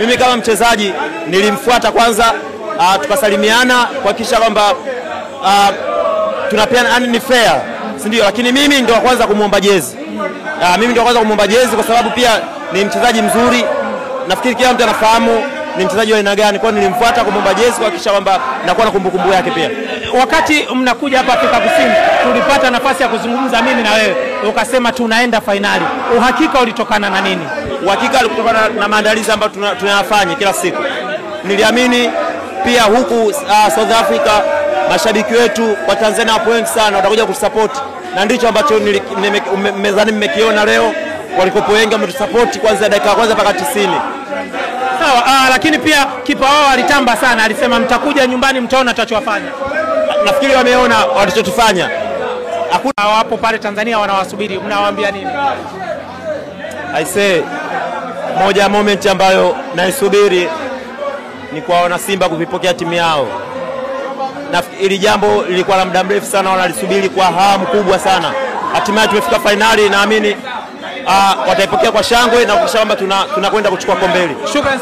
mimi kama mchezaji nilimfuata kwanza, tukasalimiana kuhakikisha kwamba tunapeana ni fair, si ndio? Lakini mimi ndio kwanza kumuomba jezi. Mimi ndio kwanza kumuomba jezi kwa sababu pia ni mchezaji mzuri. Nafikiri kila mtu anafahamu ni mchezaji wa aina gani. Kwa hiyo nilimfuata kumuomba jezi kuhakikisha kwamba nakuwa na kumbukumbu yake pia. Wakati mnakuja hapa Afrika Kusini, tulipata nafasi ya kuzungumza mimi na wewe. Ukasema tunaenda finali. Uhakika ulitokana na nini? Uhakika ulitokana na maandalizi ambayo tunayafanya kila siku. Niliamini pia huku South Africa mashabiki wetu wa Tanzania wapo wengi sana watakuja kusupport, na ndicho ambacho mezani mmekiona leo. Walikopo wengi wametusupport kuanzia dakika ya kwanza mpaka 90. Sawa, lakini pia kipa wao alitamba sana, alisema mtakuja nyumbani mtaona tutachofanya. Nafikiri wameona walichotufanya. Hakuna wapo pale Tanzania wanawasubiri, mnawaambia nini? I say moja moment ambayo naisubiri ni kwa wana Simba kuvipokea timu yao. Nafikiri jambo lilikuwa la muda mrefu sana wanalisubiri kwa hamu kubwa sana. Hatimaye tumefika finali, naamini wataipokea kwa shangwe na kuhakikisha kwamba tunakwenda kuchukua kombe hili. Shukrani.